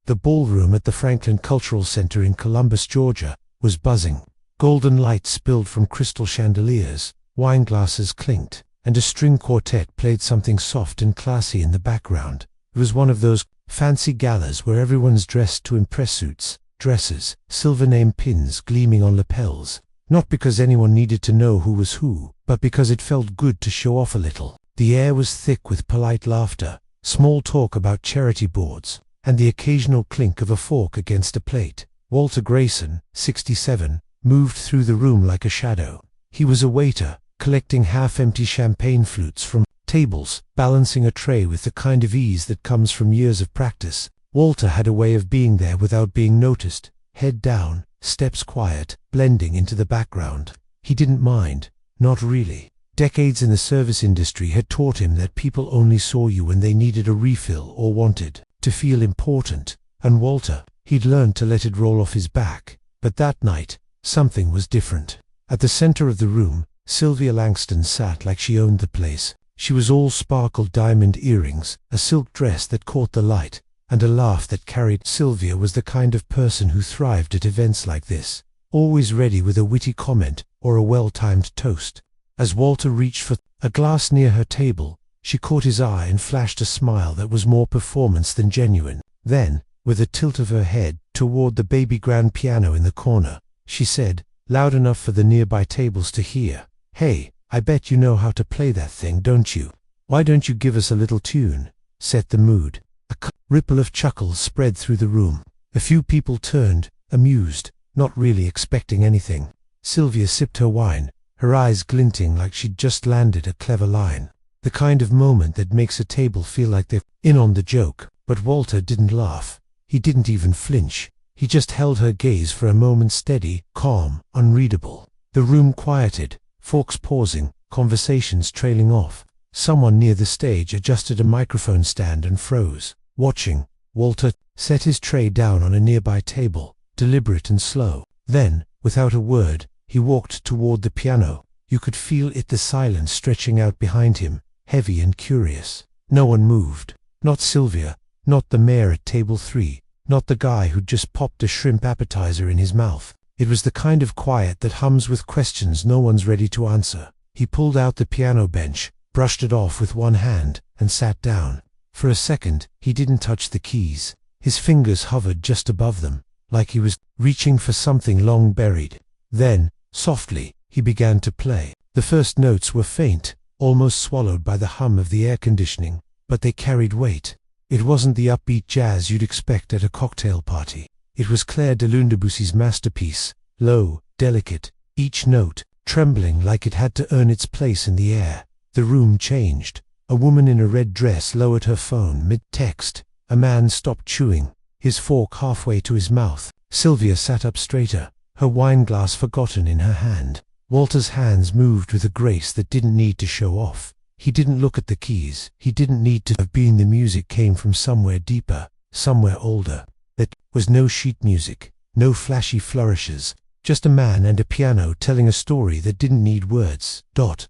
The ballroom at the Franklin Cultural Center in Columbus, Georgia, was buzzing. Golden light spilled from crystal chandeliers, wine glasses clinked, and a string quartet played something soft and classy in the background. It was one of those fancy galas where everyone's dressed to impress: suits, dresses, silver name pins gleaming on lapels. Not because anyone needed to know who was who, but because it felt good to show off a little. The air was thick with polite laughter, small talk about charity boards, and the occasional clink of a fork against a plate. Walter Grayson, 67, moved through the room like a shadow. He was a waiter, collecting half-empty champagne flutes from tables, balancing a tray with the kind of ease that comes from years of practice. Walter had a way of being there without being noticed, head down, steps quiet, blending into the background. He didn't mind, not really. Decades in the service industry had taught him that people only saw you when they needed a refill or wanted to feel important, and Walter, he'd learned to let it roll off his back. But that night, something was different. At the center of the room, Sylvia Langston sat like she owned the place. She was all sparkled diamond earrings, a silk dress that caught the light, and a laugh that carried. Sylvia was the kind of person who thrived at events like this, always ready with a witty comment or a well-timed toast. As Walter reached for a glass near her table, she caught his eye and flashed a smile that was more performance than genuine. Then, with a tilt of her head toward the baby grand piano in the corner, she said, loud enough for the nearby tables to hear, "Hey, I bet you know how to play that thing, don't you? Why don't you give us a little tune? Set the mood." A ripple of chuckles spread through the room. A few people turned, amused, not really expecting anything. Sylvia sipped her wine, her eyes glinting like she'd just landed a clever line. The kind of moment that makes a table feel like they're in on the joke. But Walter didn't laugh. He didn't even flinch. He just held her gaze for a moment, steady, calm, unreadable. The room quieted, forks pausing, conversations trailing off. Someone near the stage adjusted a microphone stand and froze. Watching, Walter set his tray down on a nearby table, deliberate and slow. Then, without a word, he walked toward the piano. You could feel it, the silence stretching out behind him, heavy and curious. No one moved. Not Sylvia, not the mayor at table 3, not the guy who'd just popped a shrimp appetizer in his mouth. It was the kind of quiet that hums with questions no one's ready to answer. He pulled out the piano bench, brushed it off with one hand, and sat down. For a second, he didn't touch the keys. His fingers hovered just above them, like he was reaching for something long buried. Then, softly, he began to play. The first notes were faint, almost swallowed by the hum of the air conditioning, but they carried weight. It wasn't the upbeat jazz you'd expect at a cocktail party. It was Claire de Lune Debussy's masterpiece, low, delicate, each note trembling like it had to earn its place in the air. The room changed. A woman in a red dress lowered her phone mid-text. A man stopped chewing, his fork halfway to his mouth. Sylvia sat up straighter, her wine glass forgotten in her hand. Walter's hands moved with a grace that didn't need to show off. He didn't look at the keys. He didn't need to have been. The music came from somewhere deeper, somewhere older. That was no sheet music, no flashy flourishes, just a man and a piano telling a story that didn't need words.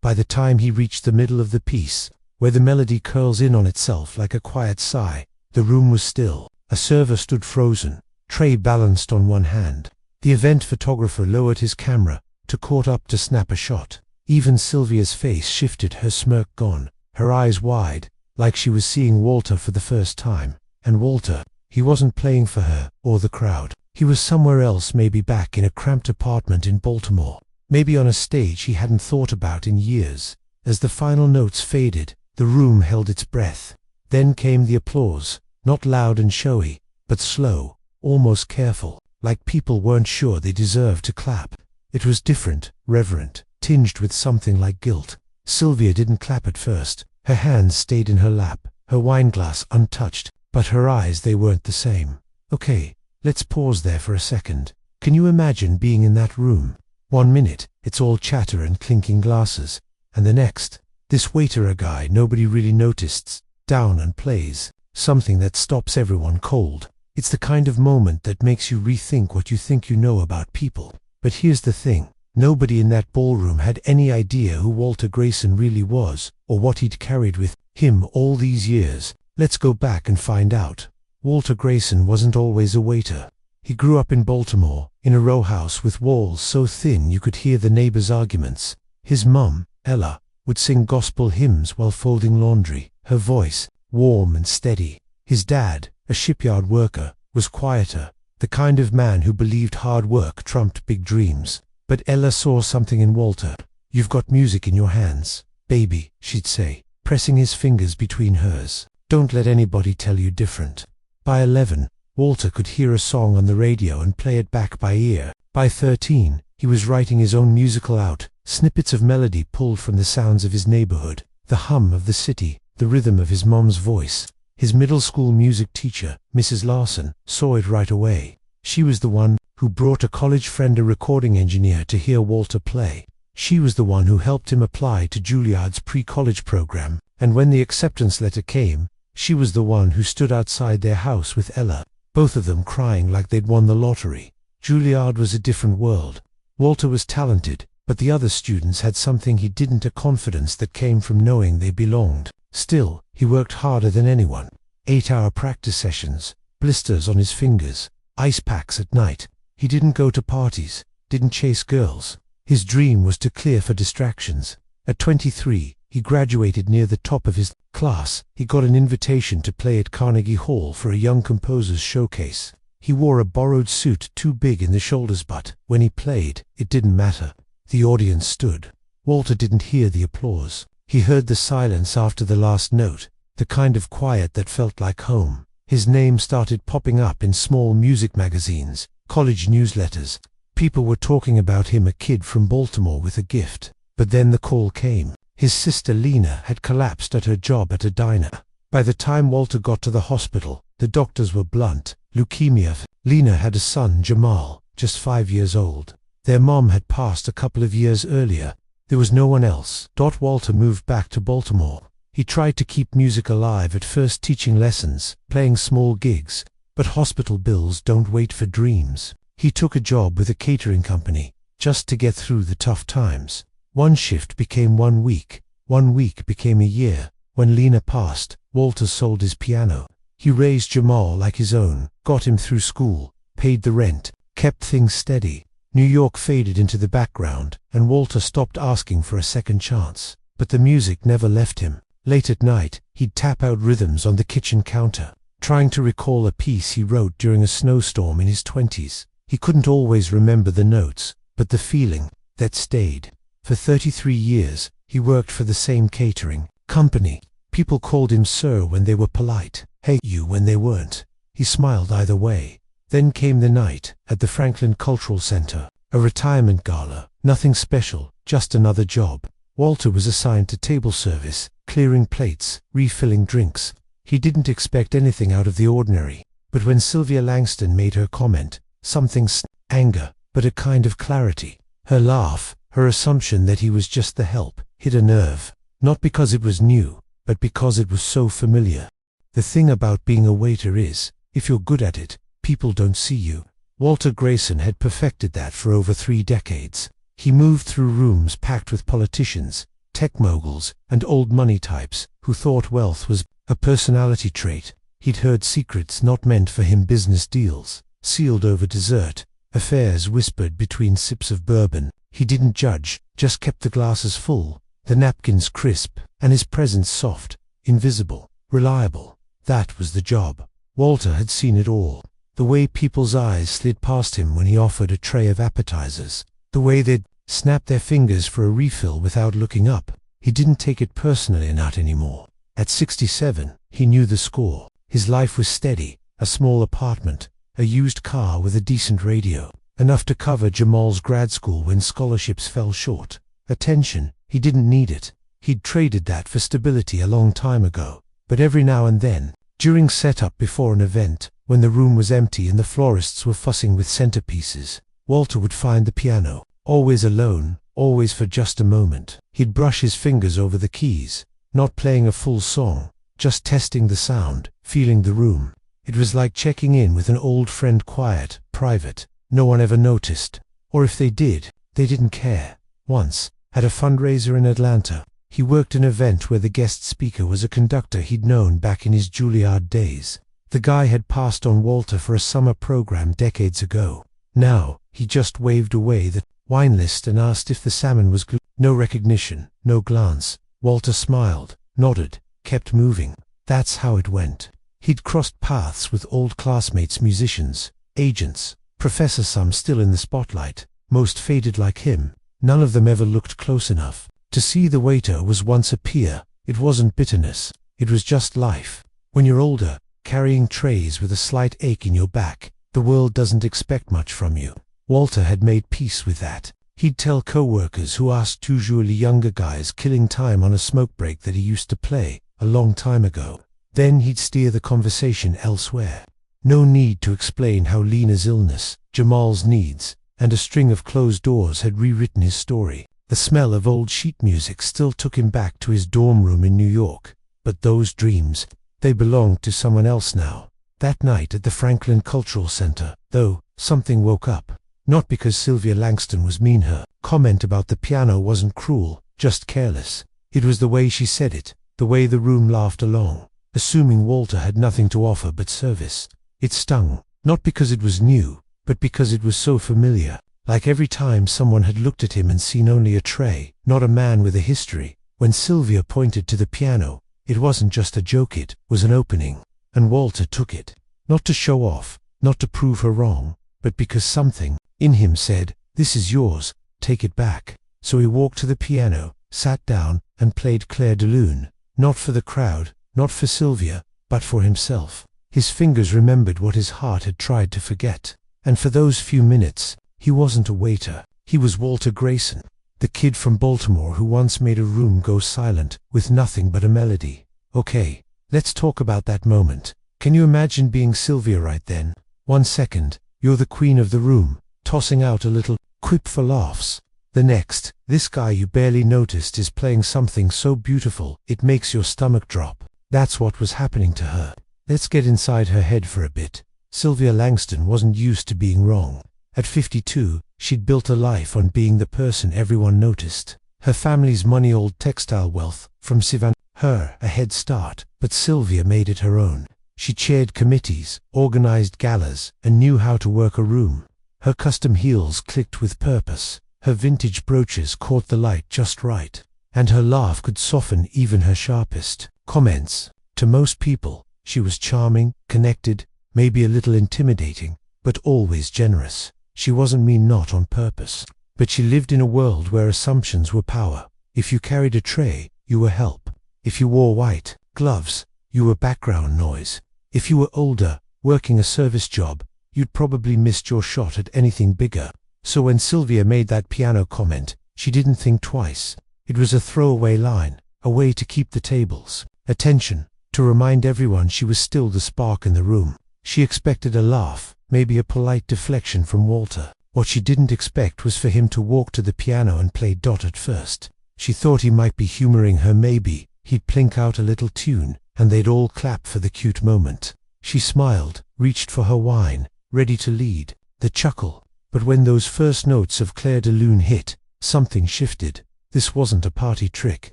By the time he reached the middle of the piece, where the melody curls in on itself like a quiet sigh, the room was still. A server stood frozen, tray balanced on one hand. The event photographer lowered his camera, caught up to snap a shot. Even Sylvia's face shifted, her smirk gone, her eyes wide, like she was seeing Walter for the first time. And Walter, he wasn't playing for her or the crowd. He was somewhere else, maybe back in a cramped apartment in Baltimore, maybe on a stage he hadn't thought about in years. As the final notes faded, the room held its breath. Then came the applause, not loud and showy, but slow, almost careful, like people weren't sure they deserved to clap. It was different, reverent, tinged with something like guilt. Sylvia didn't clap at first. Her hands stayed in her lap, her wineglass untouched, but her eyes, they weren't the same. Okay, let's pause there for a second. Can you imagine being in that room? 1 minute, it's all chatter and clinking glasses, and the next, this waiter, a guy nobody really noticed, down and plays something that stops everyone cold. It's the kind of moment that makes you rethink what you think you know about people. But here's the thing, nobody in that ballroom had any idea who Walter Grayson really was, or what he'd carried with him all these years. Let's go back and find out. Walter Grayson wasn't always a waiter. He grew up in Baltimore, in a row house with walls so thin you could hear the neighbors' arguments. His mum, Ella, would sing gospel hymns while folding laundry, her voice warm and steady. His dad, a shipyard worker, was quieter, the kind of man who believed hard work trumped big dreams. But Ella saw something in Walter. "You've got music in your hands, baby," she'd say, pressing his fingers between hers. "Don't let anybody tell you different." By 11, Walter could hear a song on the radio and play it back by ear. By 13, he was writing his own musical out, snippets of melody pulled from the sounds of his neighborhood, the hum of the city, the rhythm of his mom's voice. His middle school music teacher, Mrs. Larson, saw it right away. She was the one who brought a college friend, a recording engineer, to hear Walter play. She was the one who helped him apply to Juilliard's pre-college program, and when the acceptance letter came, she was the one who stood outside their house with Ella, both of them crying like they'd won the lottery. Juilliard was a different world. Walter was talented, but the other students had something he didn't, a confidence that came from knowing they belonged. Still, he worked harder than anyone. 8-hour practice sessions, blisters on his fingers, ice packs at night. He didn't go to parties, didn't chase girls. His dream was to clear for distractions. At 23, he graduated near the top of his class. He got an invitation to play at Carnegie Hall for a young composer's showcase. He wore a borrowed suit too big in the shoulders, but when he played, it didn't matter. The audience stood. Walter didn't hear the applause. He heard the silence after the last note, the kind of quiet that felt like home. His name started popping up in small music magazines, college newsletters. People were talking about him, a kid from Baltimore with a gift. But then the call came. His sister Lena had collapsed at her job at a diner. By the time Walter got to the hospital, the doctors were blunt: leukemia. Lena had a son, Jamal, just 5 years old. Their mom had passed a couple of years earlier. There was no one else. Walter moved back to Baltimore. He tried to keep music alive, at first teaching lessons, playing small gigs, but hospital bills don't wait for dreams. He took a job with a catering company, just to get through the tough times. One shift became 1 week, 1 week became a year. When Lena passed, Walter sold his piano. He raised Jamal like his own, got him through school, paid the rent, kept things steady. New York faded into the background, and Walter stopped asking for a second chance. But the music never left him. Late at night, he'd tap out rhythms on the kitchen counter, trying to recall a piece he wrote during a snowstorm in his 20s. He couldn't always remember the notes, but the feeling, that stayed. For 33 years, he worked for the same catering company. People called him sir when they were polite, hey you when they weren't. He smiled either way. Then came the night, at the Franklin Cultural Center, a retirement gala. Nothing special, just another job. Walter was assigned to table service, clearing plates, refilling drinks. He didn't expect anything out of the ordinary, but when Sylvia Langston made her comment, something anger, but a kind of clarity. Her laugh, her assumption that he was just the help, hit a nerve. Not because it was new, but because it was so familiar. The thing about being a waiter is, if you're good at it, people don't see you. Walter Grayson had perfected that for over 3 decades. He moved through rooms packed with politicians, tech moguls, and old money types who thought wealth was a personality trait. He'd heard secrets not meant for him, business deals sealed over dessert, affairs whispered between sips of bourbon. He didn't judge, just kept the glasses full, the napkins crisp, and his presence soft, invisible, reliable. That was the job. Walter had seen it all. The way people's eyes slid past him when he offered a tray of appetizers. The way they'd snap their fingers for a refill without looking up. He didn't take it personally, not anymore. At 67, he knew the score. His life was steady, a small apartment, a used car with a decent radio, enough to cover Jamal's grad school when scholarships fell short. Attention, he didn't need it. He'd traded that for stability a long time ago. But every now and then, during setup before an event, when the room was empty and the florists were fussing with centerpieces, Walter would find the piano, always alone, always for just a moment. He'd brush his fingers over the keys, not playing a full song, just testing the sound, feeling the room. It was like checking in with an old friend, quiet, private. No one ever noticed. Or if they did, they didn't care. Once, at a fundraiser in Atlanta, he worked an event where the guest speaker was a conductor he'd known back in his Juilliard days. The guy had passed on Walter for a summer program decades ago. Now, he just waved away the wine list and asked if the salmon was good. No recognition, no glance. Walter smiled, nodded, kept moving. That's how it went. He'd crossed paths with old classmates, musicians, agents, professors, some still in the spotlight, most faded like him. None of them ever looked close enough to see the waiter was once a peer. It wasn't bitterness, it was just life. When you're older, carrying trays with a slight ache in your back, the world doesn't expect much from you. Walter had made peace with that. He'd tell co-workers who asked usually younger guys killing time on a smoke break that he used to play a long time ago. Then he'd steer the conversation elsewhere. No need to explain how Lena's illness, Jamal's needs, and a string of closed doors had rewritten his story. The smell of old sheet music still took him back to his dorm room in New York. But those dreams, they belonged to someone else now. That night at the Franklin Cultural Center, though, something woke up. Not because Sylvia Langston was mean. Her comment about the piano wasn't cruel, just careless. It was the way she said it, the way the room laughed along, assuming Walter had nothing to offer but service. It stung, not because it was new, but because it was so familiar. Like every time someone had looked at him and seen only a tray, not a man with a history. When Sylvia pointed to the piano, it wasn't just a joke, it was an opening. And Walter took it. Not to show off, not to prove her wrong, but because something in him said, "This is yours, take it back." So he walked to the piano, sat down, and played Clair de Lune. Not for the crowd, not for Sylvia, but for himself. His fingers remembered what his heart had tried to forget. And for those few minutes, he wasn't a waiter. He was Walter Grayson, the kid from Baltimore who once made a room go silent with nothing but a melody. Okay, let's talk about that moment. Can you imagine being Sylvia right then? 1 second, you're the queen of the room, tossing out a little quip for laughs. The next, this guy you barely noticed is playing something so beautiful it makes your stomach drop. That's what was happening to her. Let's get inside her head for a bit. Sylvia Langston wasn't used to being wrong. At 52, she'd built a life on being the person everyone noticed. Her family's money-old textile wealth, from Sivan, her a head start, but Sylvia made it her own. She chaired committees, organized galas, and knew how to work a room. Her custom heels clicked with purpose. Her vintage brooches caught the light just right. And her laugh could soften even her sharpest comments. To most people, she was charming, connected, maybe a little intimidating, but always generous. She wasn't mean, not on purpose. But she lived in a world where assumptions were power. If you carried a tray, you were help. If you wore white gloves, you were background noise. If you were older, working a service job, you'd probably missed your shot at anything bigger. So when Sylvia made that piano comment, she didn't think twice. It was a throwaway line, a way to keep the tables. Attention, to remind everyone she was still the spark in the room. She expected a laugh, maybe a polite deflection from Walter. What she didn't expect was for him to walk to the piano and play Dot at first. She thought he might be humoring her, maybe. He'd plink out a little tune, and they'd all clap for the cute moment. She smiled, reached for her wine, ready to lead. The chuckle. But when those first notes of Clair de Lune hit, something shifted. This wasn't a party trick.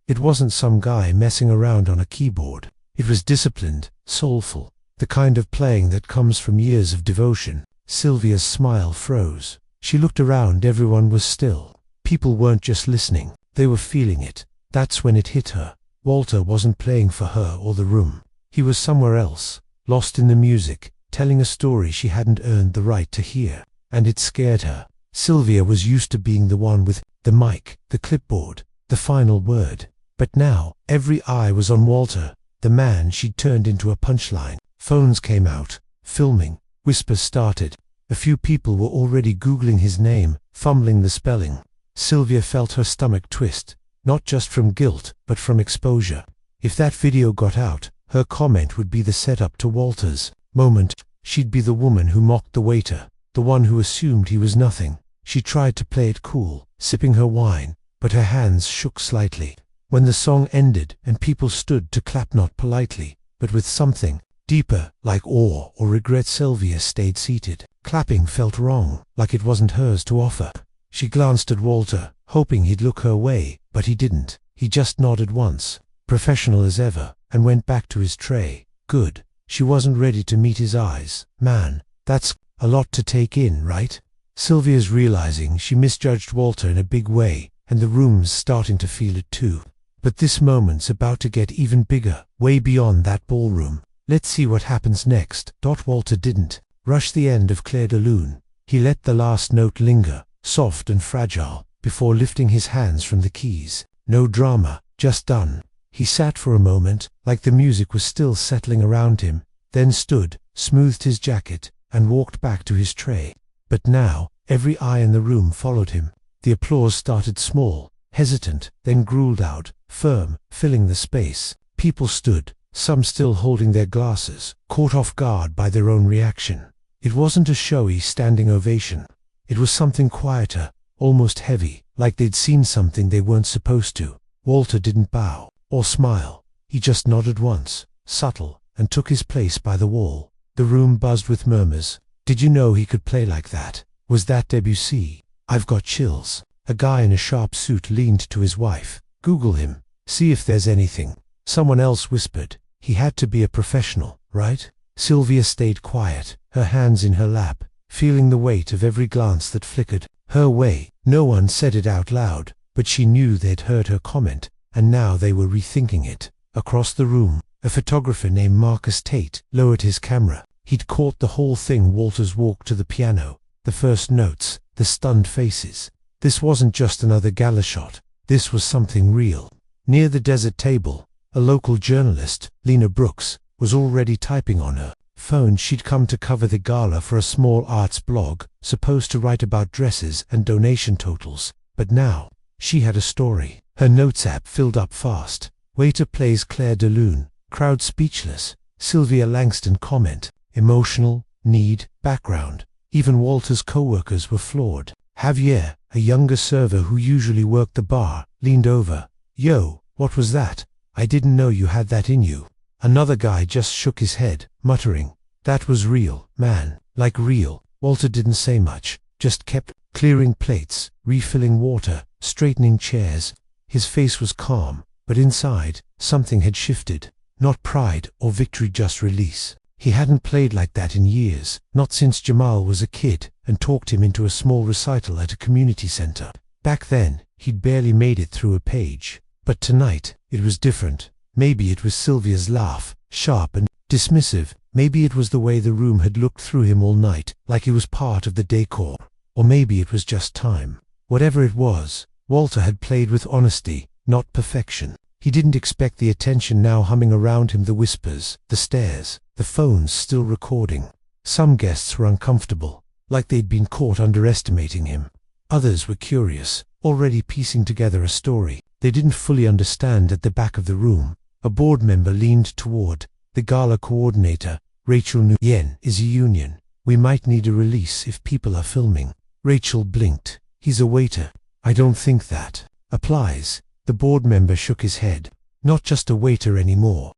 It wasn't some guy messing around on a keyboard. It was disciplined, soulful, the kind of playing that comes from years of devotion. Sylvia's smile froze. She looked around. Everyone was still. People weren't just listening, they were feeling it. That's when it hit her. Walter wasn't playing for her or the room. He was somewhere else, lost in the music, telling a story she hadn't earned the right to hear. And it scared her. Sylvia was used to being the one with the mic, the clipboard, the final word. But now, every eye was on Walter, the man she'd turned into a punchline. Phones came out, filming, whispers started. A few people were already Googling his name, fumbling the spelling. Sylvia felt her stomach twist, not just from guilt, but from exposure. If that video got out, her comment would be the setup to Walter's moment. She'd be the woman who mocked the waiter, the one who assumed he was nothing. She tried to play it cool, sipping her wine, but her hands shook slightly. When the song ended and people stood to clap, not politely, but with something deeper, like awe or regret, Sylvia stayed seated. Clapping felt wrong, like it wasn't hers to offer. She glanced at Walter, hoping he'd look her way, but he didn't. He just nodded once, professional as ever, and went back to his tray. Good. She wasn't ready to meet his eyes. Man, that's a lot to take in, right? Sylvia's realizing she misjudged Walter in a big way, and the room's starting to feel it too. But this moment's about to get even bigger, way beyond that ballroom. Let's see what happens next. Walter didn't rush the end of Clair de Lune. He let the last note linger, soft and fragile, before lifting his hands from the keys. No drama, just done. He sat for a moment, like the music was still settling around him, then stood, smoothed his jacket, and walked back to his tray. But now, every eye in the room followed him. The applause started small, hesitant, then growled out, firm, filling the space. People stood, some still holding their glasses, caught off guard by their own reaction. It wasn't a showy standing ovation. It was something quieter, almost heavy, like they'd seen something they weren't supposed to. Walter didn't bow or smile. He just nodded once, subtle, and took his place by the wall. The room buzzed with murmurs. Did you know he could play like that? Was that Debussy? I've got chills. A guy in a sharp suit leaned to his wife. Google him. See if there's anything. Someone else whispered. He had to be a professional, right? Sylvia stayed quiet, her hands in her lap, feeling the weight of every glance that flickered her way. No one said it out loud, but she knew they'd heard her comment, and now they were rethinking it. Across the room, a photographer named Marcus Tate lowered his camera. He'd caught the whole thing. Walter's walk to the piano, the first notes, the stunned faces. This wasn't just another gala shot. This was something real. Near the desert table, a local journalist, Lena Brooks, was already typing on her phone. She'd come to cover the gala for a small arts blog, supposed to write about dresses and donation totals. But now, she had a story. Her notes app filled up fast. Waiter plays Clair de Lune. Crowd speechless. Sylvia Langston comment. Emotional, need, background. Even Walter's co-workers were floored. Javier, a younger server who usually worked the bar, leaned over. Yo, what was that? I didn't know you had that in you. Another guy just shook his head, muttering. That was real, man, like real. Walter didn't say much, just kept clearing plates, refilling water, straightening chairs. His face was calm, but inside, something had shifted. Not pride or victory, just release. He hadn't played like that in years, not since Jamal was a kid and talked him into a small recital at a community center. Back then, he'd barely made it through a page. But tonight, it was different. Maybe it was Sylvia's laugh, sharp and dismissive. Maybe it was the way the room had looked through him all night, like he was part of the decor. Or maybe it was just time. Whatever it was, Walter had played with honesty, not perfection. He didn't expect the attention now humming around him, the whispers, the stares, the phones still recording. Some guests were uncomfortable, like they'd been caught underestimating him. Others were curious, already piecing together a story they didn't fully understand. At the back of the room, a board member leaned toward the gala coordinator. Rachel Nguyen is a union. We might need a release if people are filming. Rachel blinked. He's a waiter. I don't think that applies. The board member shook his head. Not just a waiter anymore.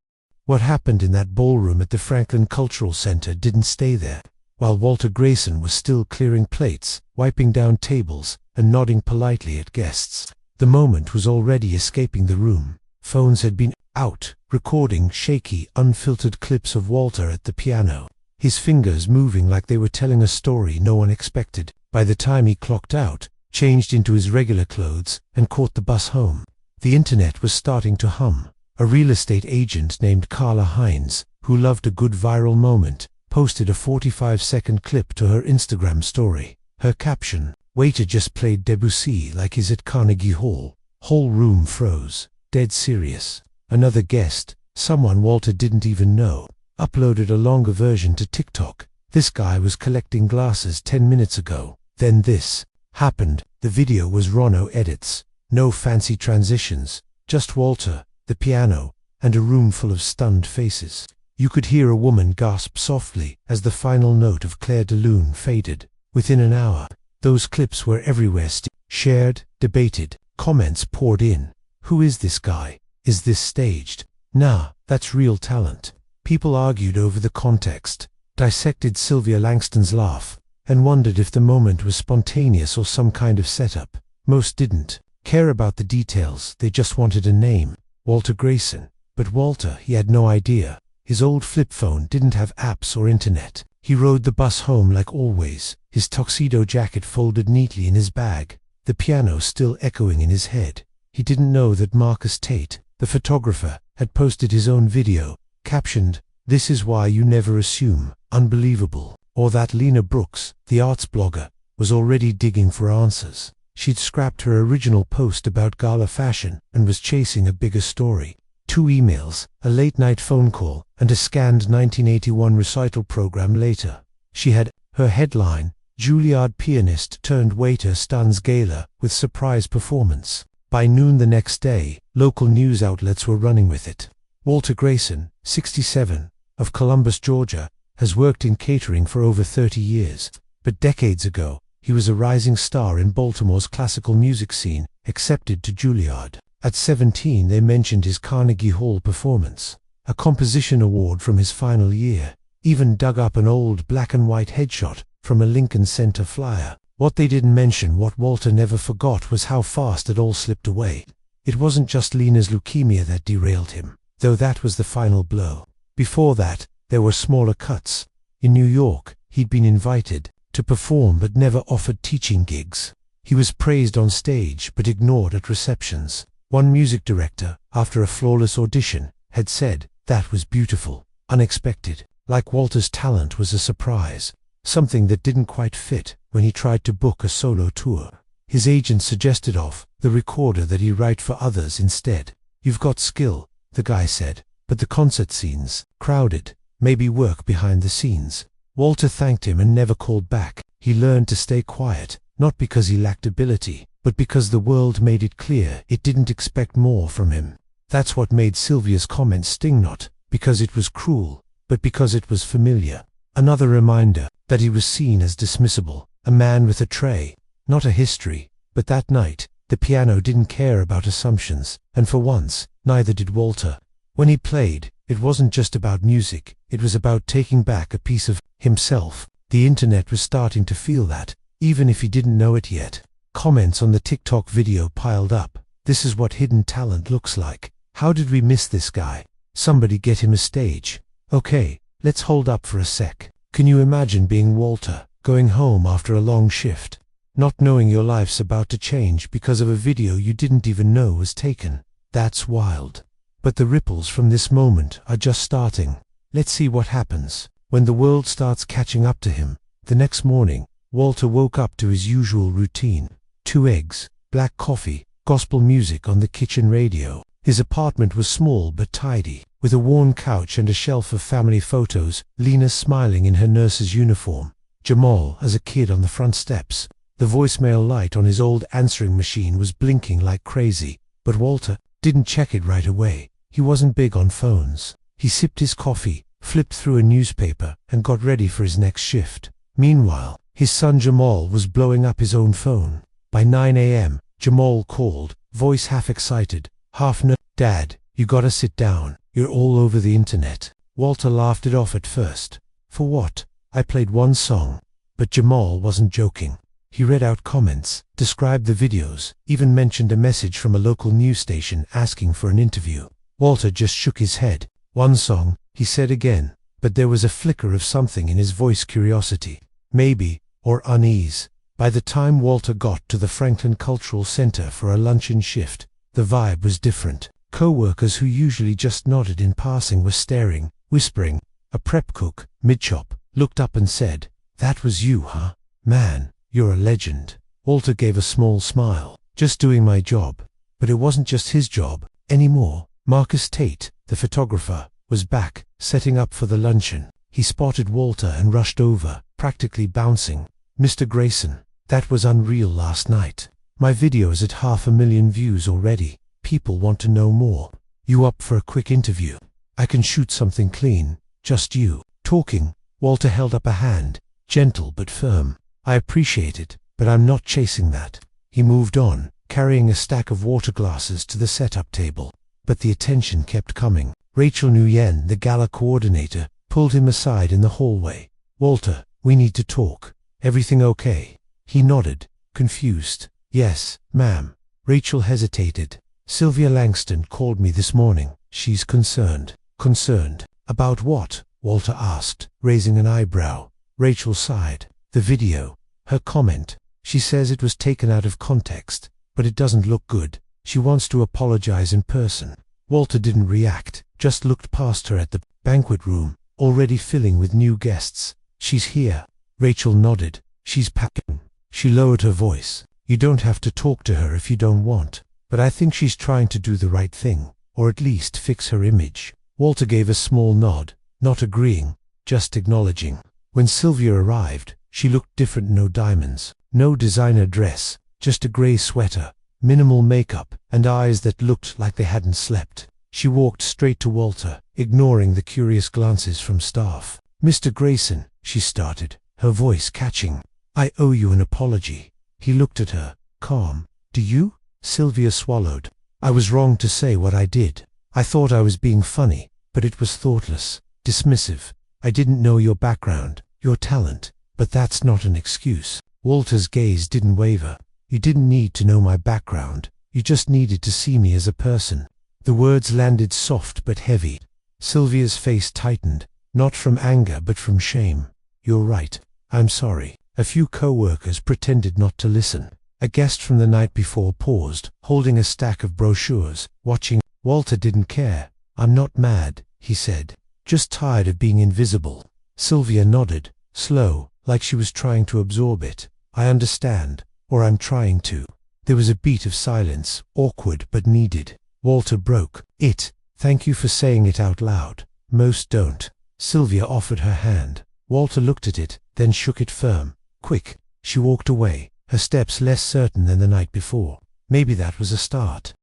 What happened in that ballroom at the Franklin Cultural Center didn't stay there. While Walter Grayson was still clearing plates, wiping down tables, and nodding politely at guests, the moment was already escaping the room. Phones had been out, recording shaky, unfiltered clips of Walter at the piano, his fingers moving like they were telling a story no one expected. By the time he clocked out, changed into his regular clothes, and caught the bus home, the internet was starting to hum. A real estate agent named Carla Hines, who loved a good viral moment, posted a 45-second clip to her Instagram story. Her caption, "Waiter just played Debussy like he's at Carnegie Hall." Whole room froze, dead serious. Another guest, someone Walter didn't even know, uploaded a longer version to TikTok. This guy was collecting glasses 10 minutes ago. Then this happened. The video was Rono edits. No fancy transitions, just Walter, the piano, and a room full of stunned faces. You could hear a woman gasp softly as the final note of Clair de Lune faded. Within an hour, those clips were everywhere, shared, debated, comments poured in. Who is this guy? Is this staged? Nah, that's real talent. People argued over the context, dissected Sylvia Langston's laugh, and wondered if the moment was spontaneous or some kind of setup. Most didn't care about the details. They just wanted a name, Walter Grayson. But Walter, he had no idea. His old flip phone didn't have apps or internet. He rode the bus home like always, his tuxedo jacket folded neatly in his bag, the piano still echoing in his head. He didn't know that Marcus Tate, the photographer, had posted his own video, captioned, "This is why you never assume, unbelievable," or that Lena Brooks, the arts blogger, was already digging for answers. She'd scrapped her original post about gala fashion and was chasing a bigger story. 2 emails, a late-night phone call, and a scanned 1981 recital program later. She had her headline, "Juilliard pianist turned waiter stuns gala with surprise performance." By noon the next day, local news outlets were running with it. Walter Grayson, 67, of Columbus, Georgia, has worked in catering for over 30 years, but decades ago, he was a rising star in Baltimore's classical music scene, accepted to Juilliard. At 17 they mentioned his Carnegie Hall performance, a composition award from his final year, even dug up an old black-and-white headshot from a Lincoln Center flyer. What they didn't mention, what Walter never forgot, was how fast it all slipped away. It wasn't just Lena's leukemia that derailed him, though that was the final blow. Before that, there were smaller cuts. In New York, he'd been invited to perform but never offered teaching gigs. He was praised on stage but ignored at receptions. One music director, after a flawless audition, had said, "That was beautiful, unexpected." Like Walter's talent was a surprise, something that didn't quite fit when he tried to book a solo tour. His agent suggested the recorder that he write for others instead. "You've got skill," the guy said, "but the concert scenes, crowded, maybe work behind the scenes." Walter thanked him and never called back. He learned to stay quiet, not because he lacked ability, but because the world made it clear it didn't expect more from him. That's what made Sylvia's comment sting, not because it was cruel, but because it was familiar. Another reminder that he was seen as dismissible, a man with a tray, not a history. But that night, the piano didn't care about assumptions, and for once, neither did Walter. When he played, it wasn't just about music, it was about taking back a piece of himself. The internet was starting to feel that, even if he didn't know it yet. Comments on the TikTok video piled up. "This is what hidden talent looks like. How did we miss this guy? Somebody get him a stage." Okay, let's hold up for a sec. Can you imagine being Walter, going home after a long shift, not knowing your life's about to change because of a video you didn't even know was taken? That's wild. But the ripples from this moment are just starting. Let's see what happens when the world starts catching up to him. The next morning, Walter woke up to his usual routine. 2 eggs, black coffee, gospel music on the kitchen radio. His apartment was small but tidy, with a worn couch and a shelf of family photos, Lena smiling in her nurse's uniform, Jamal as a kid on the front steps. The voicemail light on his old answering machine was blinking like crazy, but Walter didn't check it right away. He wasn't big on phones. He sipped his coffee, flipped through a newspaper, and got ready for his next shift. Meanwhile, his son Jamal was blowing up his own phone. By 9 a.m., Jamal called, voice half excited, half nervous. "Dad, you gotta sit down. You're all over the internet." Walter laughed it off at first. "For what?" "I played one song." But Jamal wasn't joking. He read out comments, described the videos, even mentioned a message from a local news station asking for an interview. Walter just shook his head. "One song," he said again, but there was a flicker of something in his voice, curiosity, maybe, or unease. By the time Walter got to the Franklin Cultural Center for a luncheon shift, the vibe was different. Co-workers who usually just nodded in passing were staring, whispering. A prep cook, mid-chop, looked up and said, "That was you, huh? Man, you're a legend." Walter gave a small smile. "Just doing my job." But it wasn't just his job anymore. Marcus Tate, the photographer, was back, setting up for the luncheon. He spotted Walter and rushed over, practically bouncing. "Mr. Grayson, that was unreal last night. My video's at 500,000 views already. People want to know more. You up for a quick interview? I can shoot something clean, just you talking." Walter held up a hand, gentle but firm. "I appreciate it, but I'm not chasing that." He moved on, carrying a stack of water glasses to the setup table. But the attention kept coming. Rachel Nguyen, the gala coordinator, pulled him aside in the hallway. "Walter, we need to talk. Everything okay?" He nodded, confused. "Yes, ma'am." Rachel hesitated. "Sylvia Langston called me this morning. She's concerned." "Concerned?" About what? Walter asked, raising an eyebrow. Rachel sighed. The video. Her comment. She says it was taken out of context, but it doesn't look good. She wants to apologize in person. Walter didn't react, just looked past her at the banquet room, already filling with new guests. She's here. Rachel nodded. She's packing. She lowered her voice. You don't have to talk to her if you don't want, but I think she's trying to do the right thing, or at least fix her image. Walter gave a small nod, not agreeing, just acknowledging. When Sylvia arrived, she looked different. No diamonds, no designer dress, just a grey sweater, minimal makeup, and eyes that looked like they hadn't slept. She walked straight to Walter, ignoring the curious glances from staff. Mr. Grayson, she started, her voice catching. I owe you an apology. He looked at her, calm. Do you? Sylvia swallowed. I was wrong to say what I did. I thought I was being funny, but it was thoughtless, dismissive. I didn't know your background, your talent, but that's not an excuse. Walter's gaze didn't waver. You didn't need to know my background. You just needed to see me as a person. The words landed soft but heavy. Sylvia's face tightened, not from anger but from shame. You're right. I'm sorry. A few co-workers pretended not to listen. A guest from the night before paused, holding a stack of brochures, watching. Walter didn't care. I'm not mad, he said. Just tired of being invisible. Sylvia nodded, slow, like she was trying to absorb it. I understand, or I'm trying to. There was a beat of silence, awkward but needed. Walter broke it. Thank you for saying it out loud. Most don't. Sylvia offered her hand. Walter looked at it, then shook it firm. Quick. She walked away, her steps less certain than the night before. Maybe that was a start.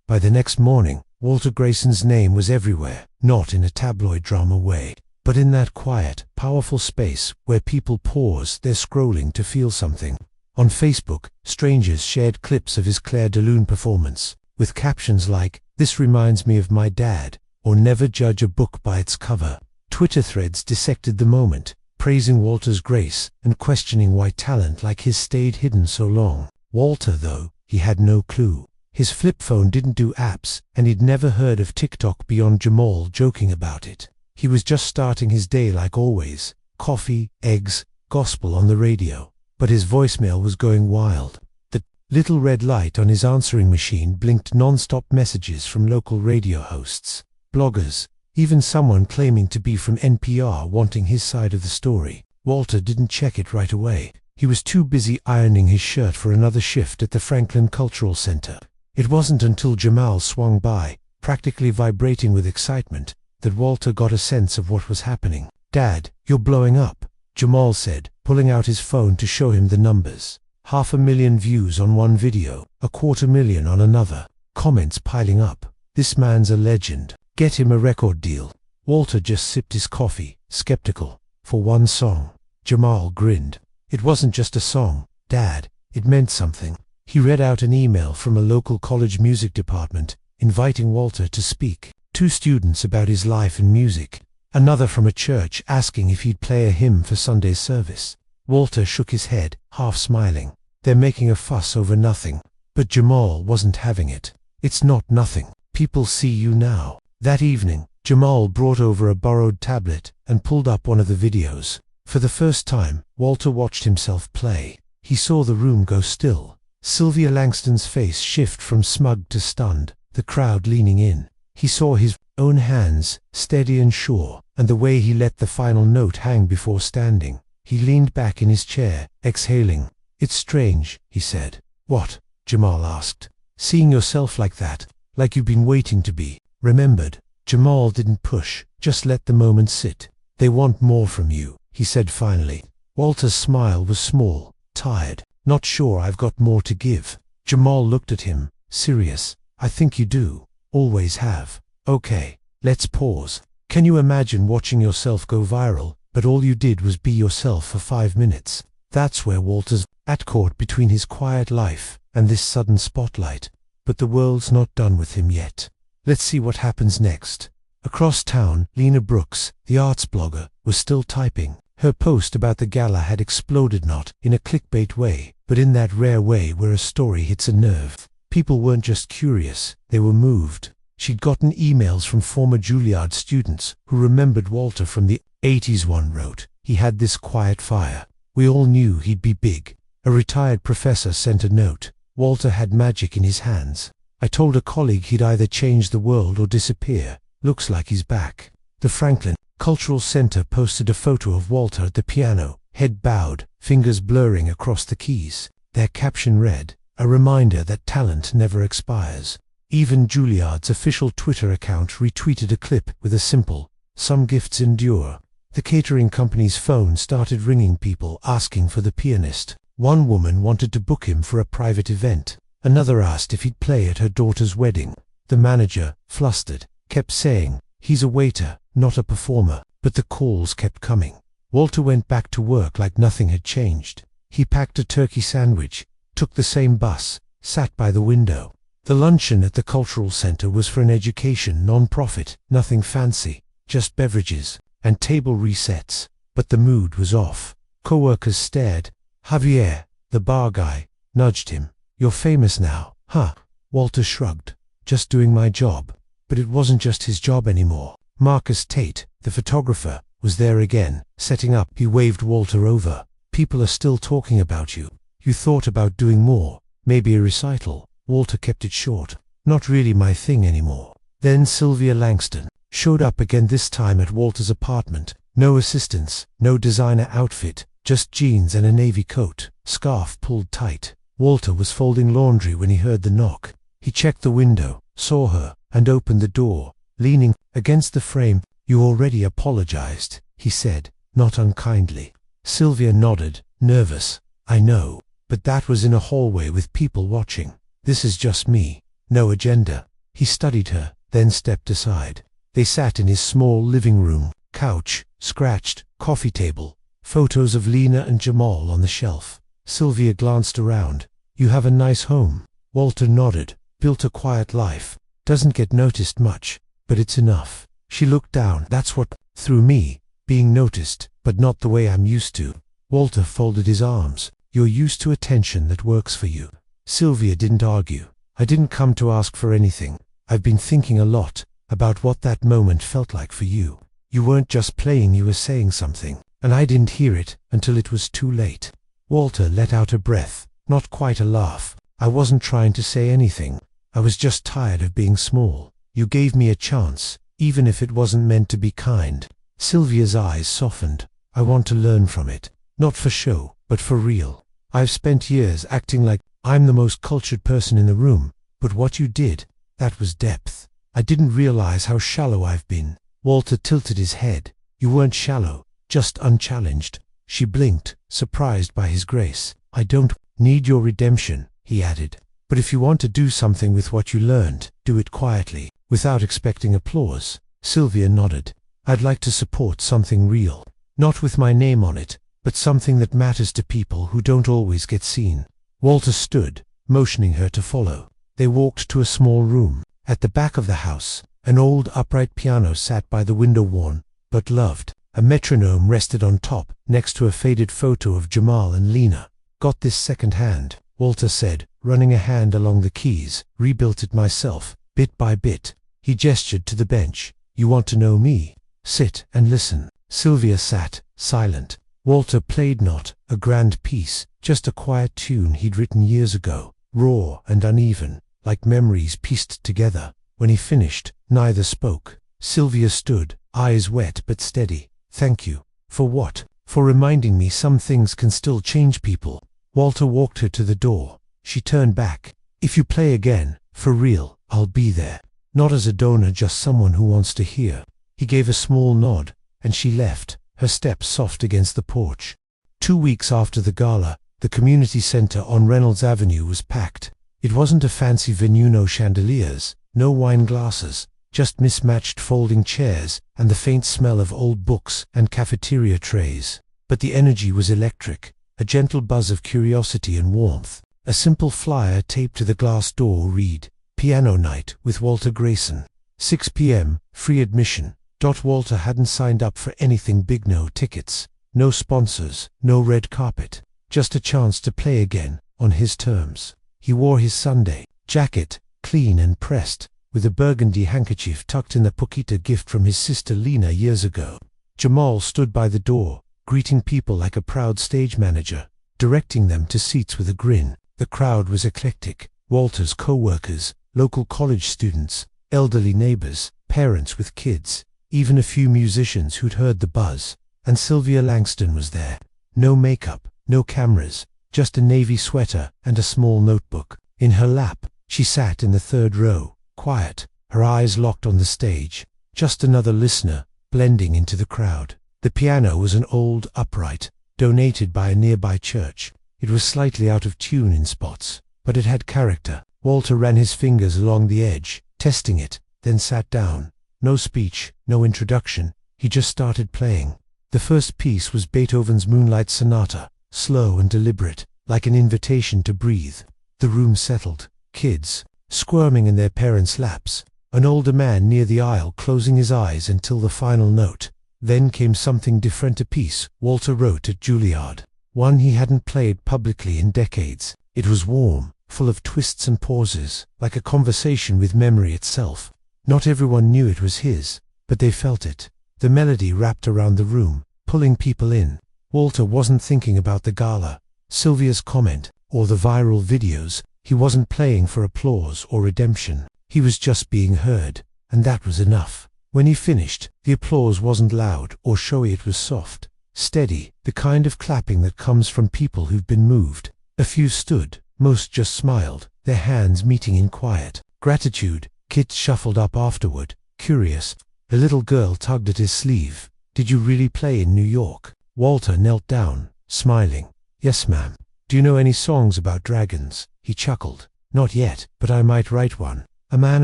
By the next morning, Walter Grayson's name was everywhere, not in a tabloid drama way, but in that quiet, powerful space where people pause their scrolling to feel something. On Facebook, strangers shared clips of his Claire de Lune performance, with captions like, "This reminds me of my dad," or "Never judge a book by its cover." Twitter threads dissected the moment, praising Walter's grace and questioning why talent like his stayed hidden so long. Walter, though, he had no clue. His flip phone didn't do apps, and he'd never heard of TikTok beyond Jamal joking about it. He was just starting his day like always, coffee, eggs, gospel on the radio. But his voicemail was going wild. The little red light on his answering machine blinked non-stop messages from local radio hosts, bloggers, even someone claiming to be from NPR wanting his side of the story. Walter didn't check it right away. He was too busy ironing his shirt for another shift at the Franklin Cultural Center. It wasn't until Jamal swung by, practically vibrating with excitement, that Walter got a sense of what was happening. "Dad, you're blowing up," Jamal said, pulling out his phone to show him the numbers. 500,000 views on one video, 250,000 on another, comments piling up. "This man's a legend. Get him a record deal." Walter just sipped his coffee, skeptical. "For one song." Jamal grinned. "It wasn't just a song, Dad. It meant something." He read out an email from a local college music department, inviting Walter to speak. 2 students about his life and music. Another from a church asking if he'd play a hymn for Sunday's service. Walter shook his head, half smiling. They're making a fuss over nothing. But Jamal wasn't having it. "It's not nothing. People see you now." That evening, Jamal brought over a borrowed tablet and pulled up one of the videos. For the first time, Walter watched himself play. He saw the room go still. Sylvia Langston's face shift from smug to stunned, the crowd leaning in. He saw his own hands, steady and sure, and the way he let the final note hang before standing. He leaned back in his chair, exhaling. "It's strange," he said. "What?" Jamal asked. "Seeing yourself like that, like you've been waiting to be remembered." Jamal didn't push, just let the moment sit. "They want more from you," he said finally. Walter's smile was small, tired. "Not sure I've got more to give." Jamal looked at him, serious. "I think you do. Always have." "Okay, let's pause. Can you imagine watching yourself go viral, but all you did was be yourself for 5 minutes? That's where Walter's at caught between his quiet life and this sudden spotlight. But the world's not done with him yet. Let's see what happens next. Across town, Lena Brooks, the arts blogger, was still typing. Her post about the gala had exploded, not in a clickbait way, but in that rare way where a story hits a nerve. People weren't just curious, they were moved. She'd gotten emails from former Juilliard students who remembered Walter from the 80s. One wrote, "He had this quiet fire. We all knew he'd be big." A retired professor sent a note, "Walter had magic in his hands. I told a colleague he'd either change the world or disappear. Looks like he's back." The Franklin Cultural Center posted a photo of Walter at the piano, head bowed, fingers blurring across the keys. Their caption read, "A reminder that talent never expires." Even Juilliard's official Twitter account retweeted a clip with a simple, "Some gifts endure." The catering company's phone started ringing, people asking for the pianist. One woman wanted to book him for a private event. Another asked if he'd play at her daughter's wedding. The manager, flustered, kept saying, "He's a waiter, not a performer." But the calls kept coming. Walter went back to work like nothing had changed. He packed a turkey sandwich, took the same bus, sat by the window. The luncheon at the Cultural Center was for an education non-profit, nothing fancy, just beverages and table resets. But the mood was off. Coworkers stared. Javier, the bar guy, nudged him. "You're famous now, huh?" Walter shrugged. "Just doing my job." But it wasn't just his job anymore. Marcus Tate, the photographer, was there again, setting up. He waved Walter over. "People are still talking about you. You thought about doing more, maybe a recital?" Walter kept it short. "Not really my thing anymore." Then Sylvia Langston showed up again, this time at Walter's apartment. No assistants, no designer outfit, just jeans and a navy coat, scarf pulled tight. Walter was folding laundry when he heard the knock. He checked the window, saw her, and opened the door. Leaning against the frame, "You already apologized," he said, not unkindly. Sylvia nodded, nervous. "I know, but that was in a hallway with people watching. This is just me, no agenda." He studied her, then stepped aside. They sat in his small living room, couch, scratched, coffee table, photos of Lena and Jamal on the shelf. Sylvia glanced around. "You have a nice home." Walter nodded. "Built a quiet life. Doesn't get noticed much, but it's enough." She looked down. "That's what, through me, being noticed, but not the way I'm used to." Walter folded his arms. "You're used to attention that works for you." Sylvia didn't argue. "I didn't come to ask for anything. I've been thinking a lot about what that moment felt like for you. You weren't just playing, you were saying something, and I didn't hear it until it was too late." Walter let out a breath, not quite a laugh. "I wasn't trying to say anything. I was just tired of being small. You gave me a chance, even if it wasn't meant to be kind." Sylvia's eyes softened. "I want to learn from it. Not for show, but for real. I've spent years acting like I'm the most cultured person in the room, but what you did, that was depth. I didn't realize how shallow I've been." Walter tilted his head. "You weren't shallow, just unchallenged." She blinked, surprised by his grace. "I don't need your redemption," he added. "But if you want to do something with what you learned, do it quietly, without expecting applause." Sylvia nodded. "I'd like to support something real. Not with my name on it, but something that matters to people who don't always get seen." Walter stood, motioning her to follow. They walked to a small room. At the back of the house, an old upright piano sat by the window, worn, but loved. A metronome rested on top, next to a faded photo of Jamal and Lena. "Got this second-hand," Walter said, running a hand along the keys. "Rebuilt it myself, bit by bit." He gestured to the bench. "You want to know me? Sit and listen." Sylvia sat, silent. Walter played not a grand piece, just a quiet tune he'd written years ago, raw and uneven, like memories pieced together. When he finished, neither spoke. Sylvia stood, eyes wet but steady. "Thank you." "For what?" "For reminding me some things can still change people." Walter walked her to the door. She turned back. "If you play again, for real, I'll be there. Not as a donor, just someone who wants to hear." He gave a small nod, and she left, her steps soft against the porch. 2 weeks after the gala, the community center on Reynolds Avenue was packed. It wasn't a fancy venue, no chandeliers, no wine glasses, just mismatched folding chairs and the faint smell of old books and cafeteria trays. But the energy was electric, a gentle buzz of curiosity and warmth. A simple flyer taped to the glass door read, "Piano Night with Walter Grayson. 6 p.m., free admission." Walter hadn't signed up for anything big, no tickets, no sponsors, no red carpet, just a chance to play again, on his terms. He wore his Sunday jacket, clean and pressed, with a burgundy handkerchief tucked in the poquita gift from his sister Lena years ago. Jamal stood by the door, greeting people like a proud stage manager, directing them to seats with a grin. The crowd was eclectic: Walter's co-workers, local college students, elderly neighbors, parents with kids, even a few musicians who'd heard the buzz. And Sylvia Langston was there. No makeup, no cameras, just a navy sweater and a small notebook. In her lap, she sat in the third row, quiet, her eyes locked on the stage, just another listener, blending into the crowd. The piano was an old upright, donated by a nearby church. It was slightly out of tune in spots, but it had character. Walter ran his fingers along the edge, testing it, then sat down. No speech, no introduction, he just started playing. The first piece was Beethoven's Moonlight Sonata, slow and deliberate, like an invitation to breathe. The room settled, kids, squirming in their parents' laps, an older man near the aisle closing his eyes until the final note. Then came something different, a piece Walter wrote at Juilliard, one he hadn't played publicly in decades. It was warm, full of twists and pauses, like a conversation with memory itself. Not everyone knew it was his, but they felt it. The melody wrapped around the room, pulling people in. Walter wasn't thinking about the gala, Sylvia's comment, or the viral videos. He wasn't playing for applause or redemption. He was just being heard, and that was enough. When he finished, the applause wasn't loud or showy, it was soft, steady, the kind of clapping that comes from people who've been moved. A few stood, most just smiled, their hands meeting in quiet gratitude. Kit shuffled up afterward, curious. The little girl tugged at his sleeve. "Did you really play in New York?" Walter knelt down, smiling. "Yes, ma'am." "Do you know any songs about dragons?" He chuckled. "Not yet, but I might write one." A man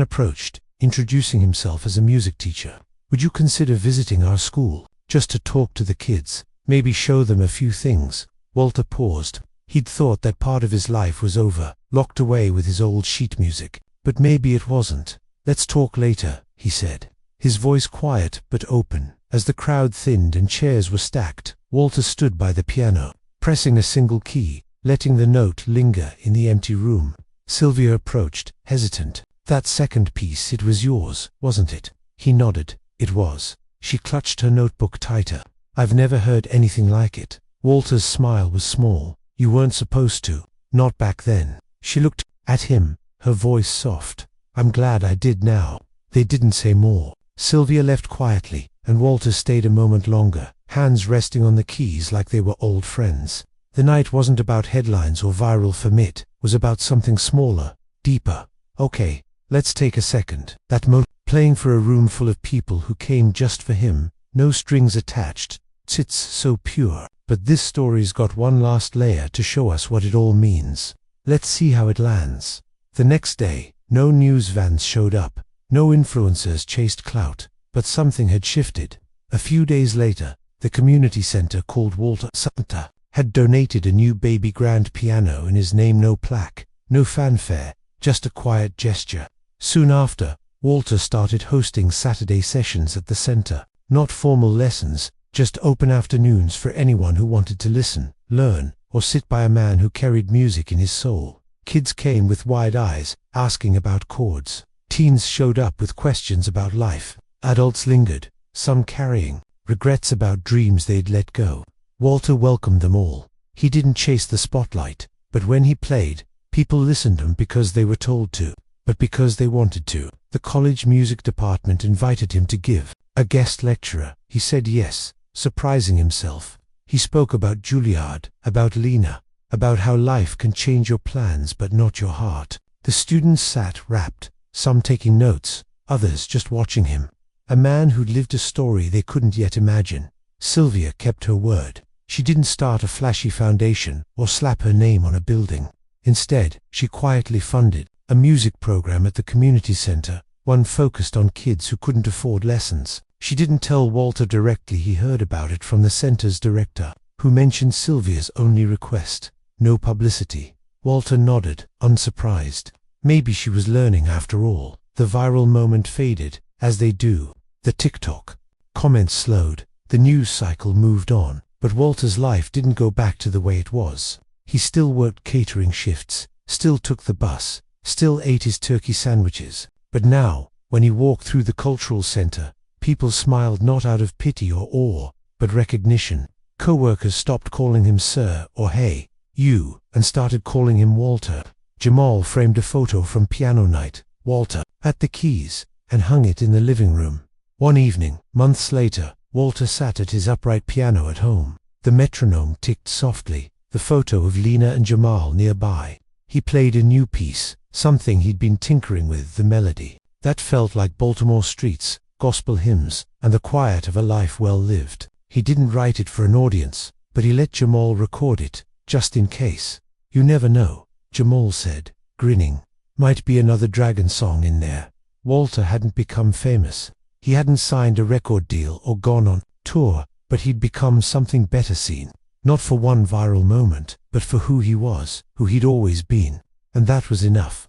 approached, introducing himself as a music teacher. "Would you consider visiting our school, just to talk to the kids, maybe show them a few things?" Walter paused. He'd thought that part of his life was over, locked away with his old sheet music. But maybe it wasn't. "Let's talk later," he said, his voice quiet but open. As the crowd thinned and chairs were stacked, Walter stood by the piano, pressing a single key, letting the note linger in the empty room. Sylvia approached, hesitant. "That second piece, it was yours, wasn't it?" He nodded. "It was." She clutched her notebook tighter. "I've never heard anything like it." Walter's smile was small. "You weren't supposed to. Not back then." She looked at him, her voice soft. "I'm glad I did now." They didn't say more. Sylvia left quietly, and Walter stayed a moment longer, hands resting on the keys like they were old friends. The night wasn't about headlines or viral fame, it was about something smaller, deeper. "Okay, let's take a second." That moment, playing for a room full of people who came just for him, no strings attached. It's so pure. But this story's got one last layer to show us what it all means. Let's see how it lands. The next day, no news vans showed up, no influencers chased clout, but something had shifted. A few days later, the community center called Walter Santa had donated a new baby grand piano in his name. No plaque, no fanfare, just a quiet gesture. Soon after, Walter started hosting Saturday sessions at the center. Not formal lessons, just open afternoons for anyone who wanted to listen, learn, or sit by a man who carried music in his soul. Kids came with wide eyes, asking about chords. Teens showed up with questions about life. Adults lingered, some carrying regrets about dreams they'd let go. Walter welcomed them all. He didn't chase the spotlight, but when he played, people listened to him because they were told to, but because they wanted to. The college music department invited him to give a guest lecture. He said yes, surprising himself. He spoke about Juilliard, about Lena, about how life can change your plans but not your heart. The students sat rapt, some taking notes, others just watching him. A man who'd lived a story they couldn't yet imagine. Sylvia kept her word. She didn't start a flashy foundation or slap her name on a building. Instead, she quietly funded a music program at the community center, one focused on kids who couldn't afford lessons. She didn't tell Walter directly. He heard about it from the center's director, who mentioned Sylvia's only request: no publicity. Walter nodded, unsurprised. Maybe she was learning after all. The viral moment faded, as they do. The TikTok comments slowed. The news cycle moved on. But Walter's life didn't go back to the way it was. He still worked catering shifts, still took the bus, still ate his turkey sandwiches, But now, when he walked through the cultural center, people smiled not out of pity or awe, but recognition. Co-workers stopped calling him sir or hey, you, and started calling him Walter. Jamal framed a photo from piano night, Walter, at the keys, and hung it in the living room. One evening, months later, Walter sat at his upright piano at home. The metronome ticked softly, the photo of Lena and Jamal nearby. He played a new piece, something he'd been tinkering with, the melody. That felt like Baltimore streets, gospel hymns, and the quiet of a life well lived. He didn't write it for an audience, but he let Jamal record it, just in case. You never know, Jamal said, grinning. Might be another Dragon song in there. Walter hadn't become famous. He hadn't signed a record deal or gone on tour, but he'd become something better seen. Not for one viral moment, but for who he was, who he'd always been. And that was enough.